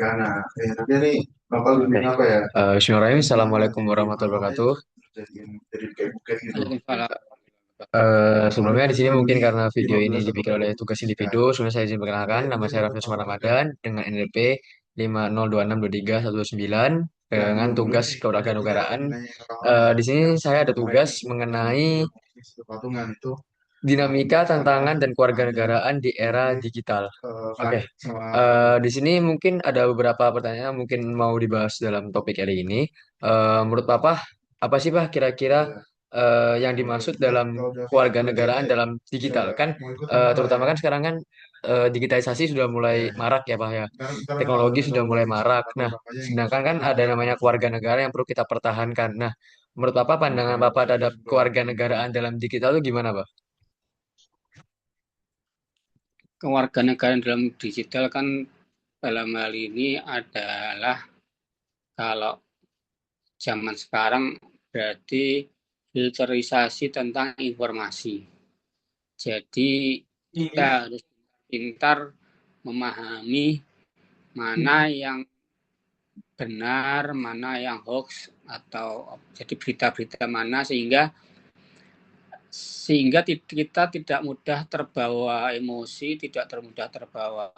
Kirana. Tapi ini bakal lebih Oke. apa ya? Bismillahirrahmanirrahim. Ini Assalamualaikum kalau warahmatullahi aja wabarakatuh. jadi kayak buket gitu. Waalaikumsalam. Sebelumnya di sini mungkin karena video ini 15 atau dibikin oleh tugas individu, sebelumnya saya izin perkenalkan, nama saya Raffi Usman Ramadan dengan NPP 50262319 dengan tugas kewarganegaraan. Di sini saya ada tugas mengenai patungan itu dinamika, tantangan, dan kewarganegaraan di era digital. Oke, sama Di sini mungkin ada beberapa pertanyaan yang mungkin mau dibahas dalam topik hari ini. Menurut Papa, apa sih Pak kira-kira yang dimaksud dalam kewarganegaraan dalam digital? Kan terutama kan sekarang kan digitalisasi sudah mulai marak ya Pak ya. Teknologi sudah mulai marak. Nah, sedangkan kan ada namanya kewarganegaraan yang perlu kita pertahankan. Nah, menurut Papa pandangan Papa terhadap kewarganegaraan dalam digital itu gimana Pak? Kewarganegaraan dalam digital kan dalam hal ini adalah kalau zaman sekarang berarti filterisasi tentang informasi. Jadi kita harus pintar memahami mana yang benar, mana yang hoax atau jadi berita-berita mana sehingga kita tidak mudah terbawa emosi, tidak mudah terbawa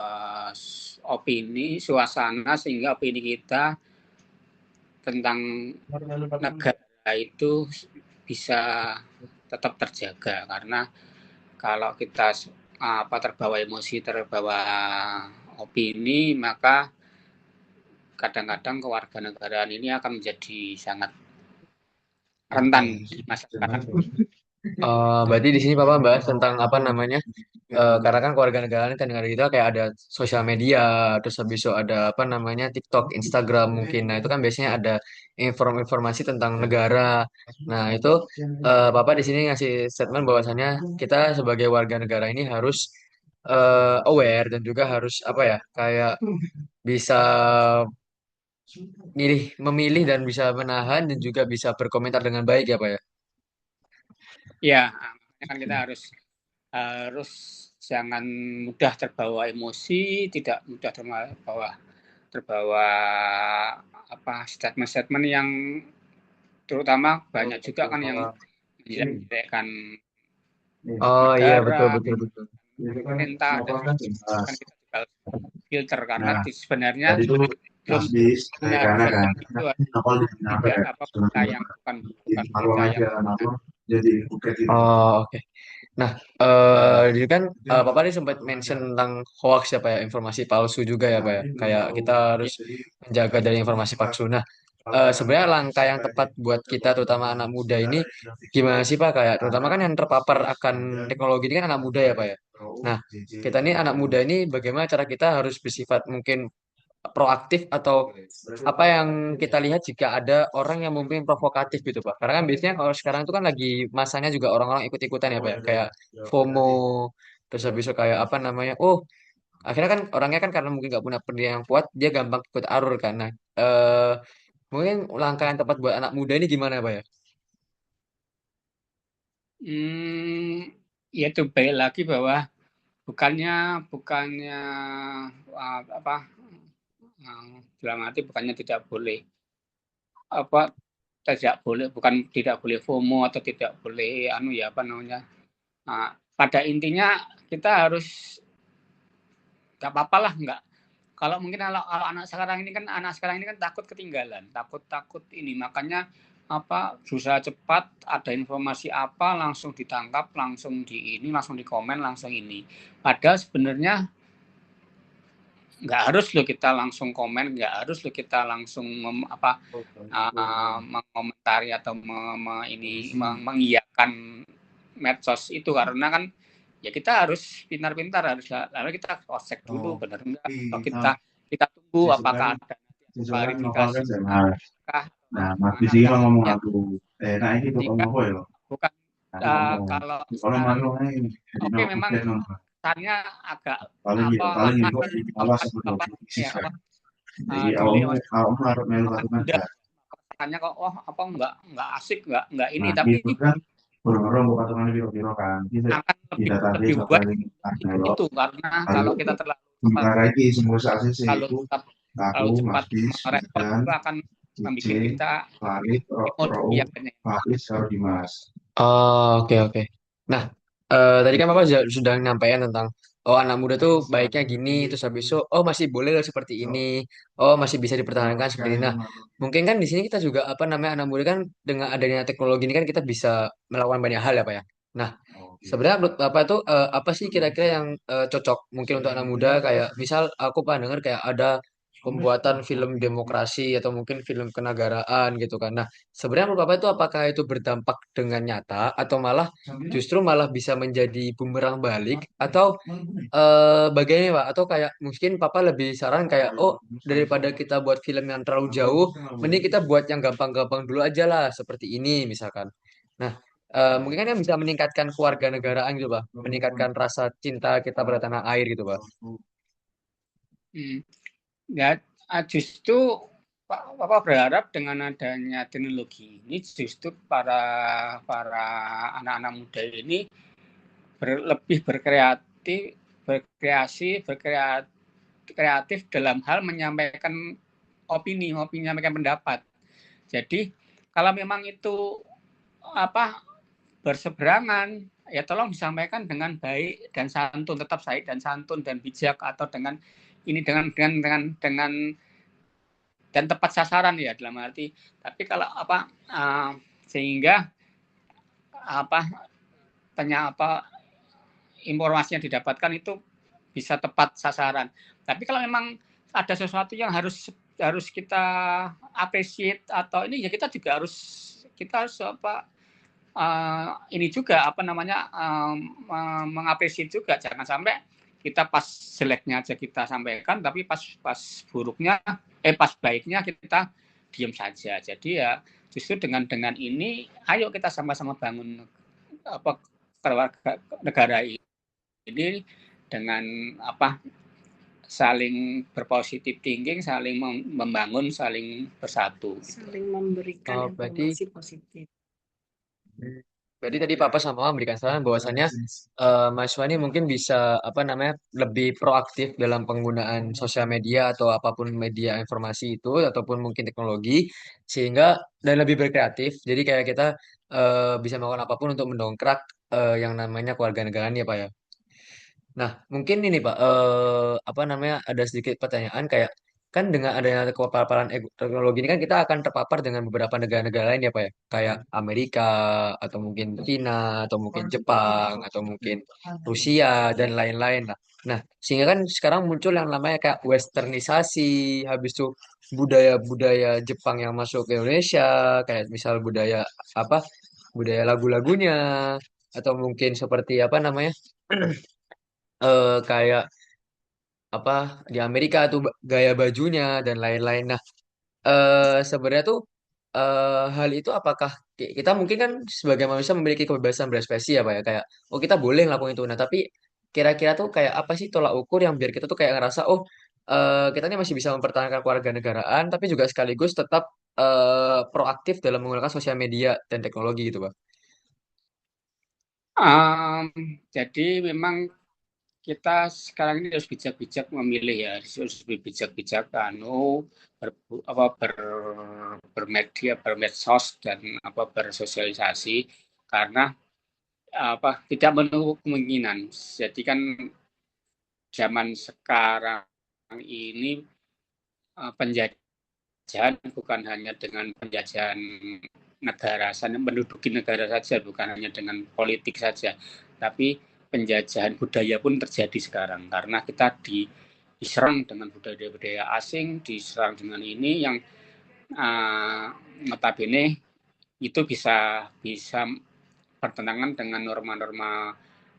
opini, suasana, sehingga opini kita tentang negara itu bisa tetap terjaga. Karena kalau kita terbawa emosi, terbawa opini, maka kadang-kadang kewarganegaraan ini akan menjadi sangat rentan di masyarakat. Berarti di sini Papa bahas tentang apa namanya? Karena kan kewarganegaraan kan negara kita kayak ada sosial media, terus habis itu ada apa namanya TikTok, Instagram mungkin. Nah itu kan biasanya ada informasi tentang negara. Nah itu Papa di sini ngasih statement bahwasannya kita sebagai warga negara ini harus aware dan juga harus apa ya kayak bisa memilih dan bisa menahan dan juga bisa berkomentar dengan baik ya Pak ya. Ya, kan kita harus harus jangan mudah terbawa emosi, tidak mudah terbawa terbawa statement-statement yang terutama banyak juga kan yang menjelek-jelekan Oh iya betul negara, betul betul. pemerintah dan kan kita tinggal filter karena Nah, sebenarnya tadi tuh belum habis karena benar-benar kan itu apa apa tidak ya berita yang di bukan Malang berita aja yang apa jadi buket itu. Oh oke. Nah, jadi kan Papa tadi sempat mention tentang hoax ya Pak ya, informasi palsu juga ya Pak ya. Kayak kita harus ya, menjaga dari informasi palsu. Nah, sebenarnya langkah yang tepat buat kita terutama anak muda ini gimana sih Pak? Kayak terutama kan yang terpapar akan teknologi ini kan anak muda ya Pak ya. Nah, kita ini anak muda ini bagaimana cara kita harus bersifat mungkin proaktif atau apa yang kita lihat jika ada orang yang mungkin provokatif gitu Pak. Karena kan biasanya kalau sekarang itu kan lagi masanya juga orang-orang ikut-ikutan ya Pak ya. Kayak FOMO, terus habis itu kayak apa namanya, oh akhirnya kan orangnya kan karena mungkin nggak punya pendirian yang kuat, dia gampang ikut arus kan. Nah, mungkin langkah yang tepat buat anak muda ini gimana Pak ya? ya itu baik lagi bahwa bukannya bukannya apa dalam arti bukannya tidak boleh apa tidak boleh bukan tidak boleh FOMO atau tidak boleh ya apa namanya pada intinya kita harus nggak apa-apa lah nggak kalau mungkin kalau anak sekarang ini kan takut ketinggalan takut ini makanya berusaha cepat ada informasi apa langsung ditangkap langsung di ini langsung di komen langsung ini padahal sebenarnya nggak harus loh kita langsung komen nggak harus loh kita langsung mengomentari atau mengiyakan medsos itu karena kan ya kita harus pintar-pintar harus lalu kita cross check dulu Oh, benar enggak atau tapi kita tunggu sesudah apakah ada sesudah lokal klarifikasi kan saya. apakah Nah, Mas mana Bisi enggak kan ngomong ya aku, nah ini tuh jika ngomong apa ya? bukan Aku ngomong, kalau kalau sekarang malu ini jadi oke no memang bukan no. kesannya agak Paling itu lama awas aku dua apa krisis ya kan. apa Jadi dilewat awalnya harus melu satu mudah negara. makanya kok nggak asik nggak ini Nah, tapi itu kan berorong bukan teman biro-biro kan. Kita akan di lebih database apa buat yang ada lo. itu karena Lalu kalau kita terlalu sementara itu semua saksi sih kalau itu tetap Kalau Aku, cepat Mas Dis, Mas merespon Dan, itu akan Cici, membuat kita Farid, emosi Rauf, akhirnya. Faris, sama Dimas. Oh, oke oke. Nah, tadi kan Bapak sudah nyampaikan tentang oh anak muda tuh baiknya gini, terus habis itu oh masih boleh loh seperti ini, oh masih bisa dipertahankan seperti ini. Nah, mungkin kan di sini kita juga apa namanya anak muda kan dengan adanya teknologi ini kan kita bisa melakukan banyak hal ya Pak ya. Nah, sebenarnya menurut Bapak tuh apa sih kira-kira yang cocok mungkin untuk anak muda kayak misal aku pernah dengar kayak ada pembuatan film demokrasi atau mungkin film kenegaraan gitu kan. Nah, sebenarnya menurut Bapak itu apakah itu berdampak dengan nyata atau malah justru malah bisa menjadi bumerang balik atau bagaimana Pak? Atau kayak mungkin Papa lebih saran kayak oh daripada kita buat film yang terlalu jauh, mending kita buat yang gampang-gampang dulu aja lah seperti ini misalkan. Nah, mungkin kan yang bisa meningkatkan kewarganegaraan gitu Pak, meningkatkan rasa cinta kita pada tanah air gitu Pak. Hmm. Ya, justru Papa berharap dengan adanya teknologi ini justru para para anak-anak muda ini lebih berkreatif dalam hal menyampaikan opini, menyampaikan pendapat. Jadi kalau memang itu apa berseberangan, ya tolong disampaikan dengan baik dan santun, tetap baik dan santun dan bijak atau dengan ini dengan dan tepat sasaran ya dalam arti. Tapi kalau sehingga apa informasi yang didapatkan itu bisa tepat sasaran. Tapi kalau memang ada sesuatu yang harus kita appreciate atau ini ya kita juga harus ini juga mengapresiasi juga, jangan sampai kita pas jeleknya aja kita sampaikan tapi pas buruknya pas baiknya kita diam saja. Jadi ya justru dengan ini ayo kita sama-sama bangun keluarga negara ini dengan saling berpositif thinking, saling membangun, saling bersatu, saling memberikan informasi positif. Berarti tadi Papa sama Mama memberikan saran bahwasannya mahasiswa ini mungkin bisa apa namanya lebih proaktif dalam penggunaan sosial media atau apapun media informasi itu ataupun mungkin teknologi sehingga dan lebih berkreatif. Jadi kayak kita bisa melakukan apapun untuk mendongkrak yang namanya kewarganegaraan ya Pak ya. Nah, mungkin ini Pak, apa namanya, ada sedikit pertanyaan kayak, kan dengan adanya kepaparan teknologi ini kan kita akan terpapar dengan beberapa negara-negara lain ya Pak ya, kayak Amerika, atau mungkin China, atau mungkin Jepang, atau mungkin Rusia, dan lain-lain lah. Nah, sehingga kan sekarang muncul yang namanya kayak westernisasi, habis itu budaya-budaya Jepang yang masuk ke Indonesia, kayak misal budaya apa, budaya lagu-lagunya, atau mungkin seperti apa namanya, kayak apa di Amerika tuh gaya bajunya dan lain-lain. Nah, sebenarnya tuh hal itu apakah kita mungkin kan sebagai manusia memiliki kebebasan berekspresi ya Pak ya kayak oh kita boleh ngelakuin itu. Nah, tapi kira-kira tuh kayak apa sih tolak ukur yang biar kita tuh kayak ngerasa oh kita ini masih bisa mempertahankan kewarganegaraan tapi juga sekaligus tetap proaktif dalam menggunakan sosial media dan teknologi gitu Pak. Jadi memang kita sekarang ini harus bijak-bijak memilih ya, harus bijak-bijak bermedia, bermedsos dan bersosialisasi karena tidak menutup kemungkinan. Jadi kan zaman sekarang ini penjajahan bukan hanya dengan penjajahan negara, menduduki negara saja, bukan hanya dengan politik saja, tapi penjajahan budaya pun terjadi sekarang karena kita diserang dengan budaya-budaya asing, diserang dengan ini yang notabene itu bisa bertentangan dengan norma-norma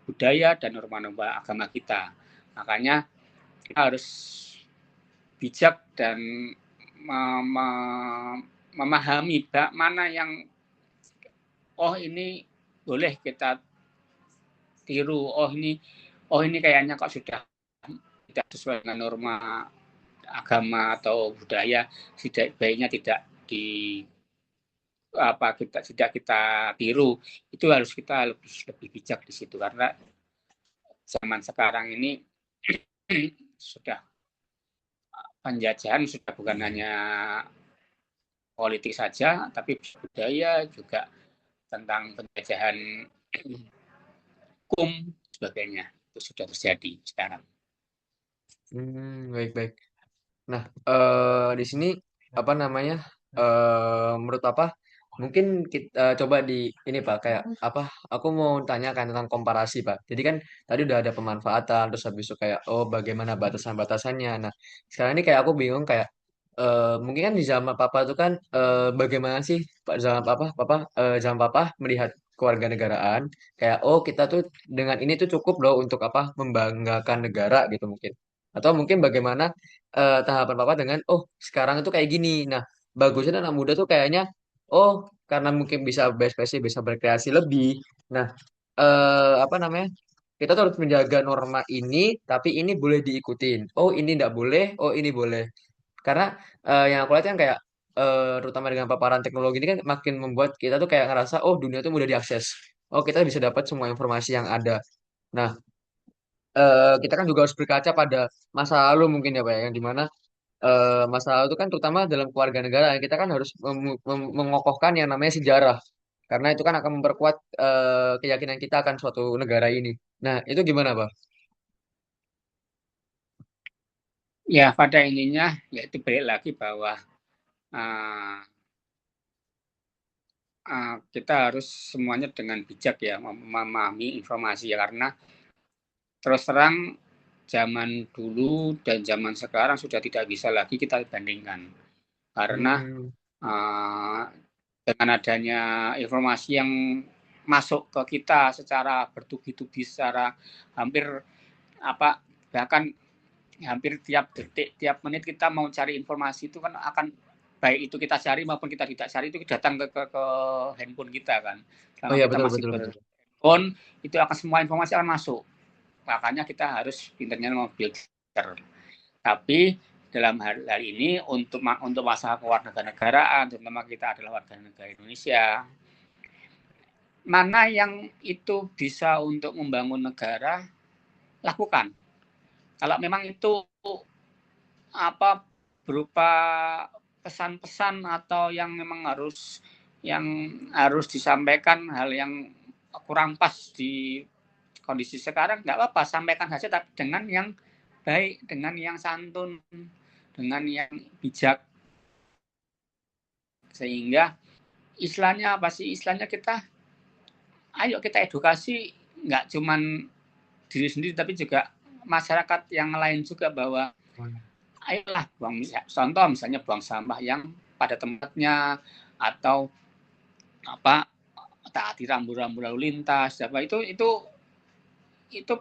budaya dan norma-norma agama kita. Makanya kita harus bijak dan memahami mana yang ini boleh kita tiru, ini kayaknya kok sudah tidak sesuai dengan norma agama atau budaya, baiknya tidak kita tiru. Itu harus kita lebih bijak di situ karena zaman sekarang ini sudah penjajahan sudah bukan hanya politik saja, tapi budaya juga tentang penjajahan hukum sebagainya itu sudah terjadi sekarang. Baik baik. Nah, di sini apa namanya? Menurut apa? Mungkin kita coba di ini Pak, kayak apa? Aku mau tanyakan tentang komparasi Pak. Jadi kan tadi udah ada pemanfaatan, terus habis itu kayak oh bagaimana batasan-batasannya. Nah, sekarang ini kayak aku bingung kayak mungkin kan di zaman Papa itu kan bagaimana sih Pak zaman zaman Papa melihat kewarganegaraan kayak oh kita tuh dengan ini tuh cukup loh untuk apa membanggakan negara gitu mungkin. Atau mungkin bagaimana tahapan Papa dengan, oh sekarang itu kayak gini. Nah, bagusnya anak muda tuh kayaknya, oh karena mungkin bisa berekspresi, bisa berkreasi lebih. Nah, apa namanya? Kita tuh harus menjaga norma ini, tapi ini boleh diikutin. Oh ini tidak boleh, oh ini boleh. Karena yang aku lihat kan kayak, terutama dengan paparan teknologi ini kan makin membuat kita tuh kayak ngerasa, oh dunia tuh mudah diakses. Oh kita bisa dapat semua informasi yang ada. Nah, kita kan juga harus berkaca pada masa lalu mungkin ya Pak ya, yang dimana masa lalu itu kan terutama dalam keluarga negara kita kan harus mengokohkan yang namanya sejarah karena itu kan akan memperkuat keyakinan kita akan suatu negara ini. Nah, itu gimana Pak? Ya, pada ininya yaitu balik lagi bahwa uh, kita harus semuanya dengan bijak ya memahami informasi ya, karena terus terang zaman dulu dan zaman sekarang sudah tidak bisa lagi kita bandingkan karena Hmm, uh, dengan adanya informasi yang masuk ke kita secara bertubi-tubi, secara hampir apa bahkan hampir tiap detik, tiap menit kita mau cari informasi itu kan akan baik itu kita cari maupun kita tidak cari itu datang ke handphone kita kan. oh Selama ya kita betul masih betul betul. berhandphone itu akan semua informasi akan masuk. Makanya kita harus pinternya memfilter. Tapi dalam hal ini untuk masalah kewarganegaraan, terutama kita adalah warga negara Indonesia, mana yang itu bisa untuk membangun negara, lakukan. Kalau memang itu apa berupa pesan-pesan atau yang memang harus disampaikan hal yang kurang pas di kondisi sekarang, nggak apa-apa, sampaikan saja tapi dengan yang baik, dengan yang santun, dengan yang bijak, sehingga istilahnya apa sih, istilahnya kita ayo kita edukasi nggak cuman diri sendiri tapi juga masyarakat yang lain juga, bahwa ayolah buang, contoh misalnya buang sampah yang pada tempatnya, atau apa taati rambu-rambu lalu lintas apa itu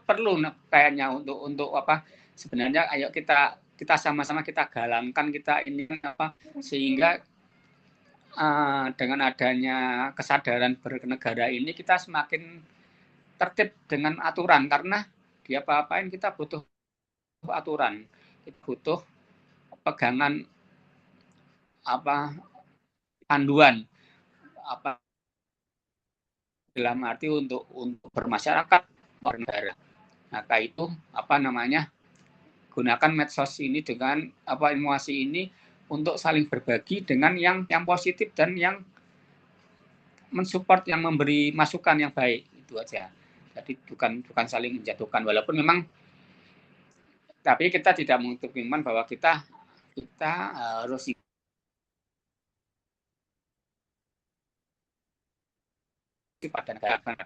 perlu kayaknya untuk apa, sebenarnya ayo kita sama-sama kita galangkan, kita ini apa, sehingga dengan adanya kesadaran bernegara ini kita semakin tertib dengan aturan, karena dia apa-apain kita butuh aturan, kita butuh pegangan apa panduan apa dalam arti untuk bermasyarakat bernegara. Maka itu apa namanya, gunakan medsos ini dengan apa informasi ini untuk saling berbagi dengan yang positif dan yang mensupport, yang memberi masukan yang baik, itu aja. Jadi bukan saling menjatuhkan, walaupun memang tapi kita tidak menutup iman bahwa kita harus pada negara.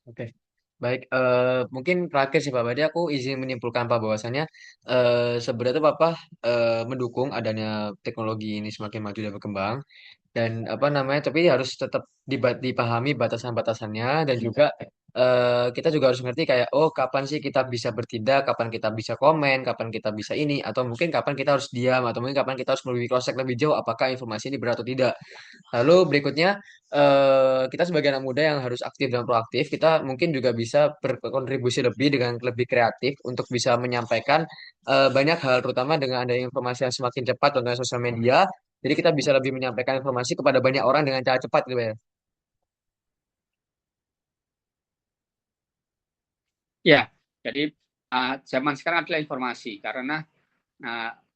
Oke. Baik, mungkin terakhir sih Pak, berarti aku izin menyimpulkan Pak bahwasannya sebenarnya Papa mendukung adanya teknologi ini semakin maju dan berkembang. Dan apa namanya tapi harus tetap dipahami batasan-batasannya dan juga kita juga harus ngerti kayak oh kapan sih kita bisa bertindak, kapan kita bisa komen, kapan kita bisa ini atau mungkin kapan kita harus diam atau mungkin kapan kita harus lebih cross check lebih jauh apakah informasi ini benar atau tidak. Lalu berikutnya kita sebagai anak muda yang harus aktif dan proaktif, kita mungkin juga bisa berkontribusi lebih dengan lebih kreatif untuk bisa menyampaikan banyak hal terutama dengan adanya informasi yang semakin cepat dengan sosial media. Jadi kita bisa lebih menyampaikan informasi kepada banyak orang dengan cara cepat gitu ya. Ya, jadi zaman sekarang adalah informasi, karena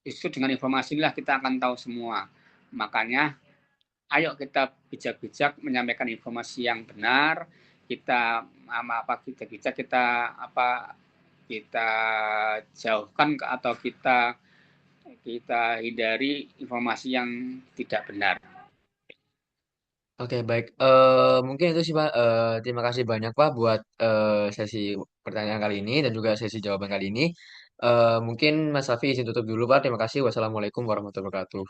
justru dengan informasi inilah kita akan tahu semua. Makanya ayo kita bijak-bijak menyampaikan informasi yang benar, kita kita bisa kita jauhkan atau kita hindari informasi yang tidak benar. Oke, baik. Mungkin itu sih, Pak. Terima kasih banyak, Pak, buat sesi pertanyaan kali ini dan juga sesi jawaban kali ini. Mungkin Mas Safi izin tutup dulu, Pak. Terima kasih. Wassalamualaikum warahmatullahi wabarakatuh.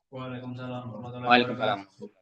Waalaikumsalam warahmatullahi wabarakatuh. Waalaikumsalam.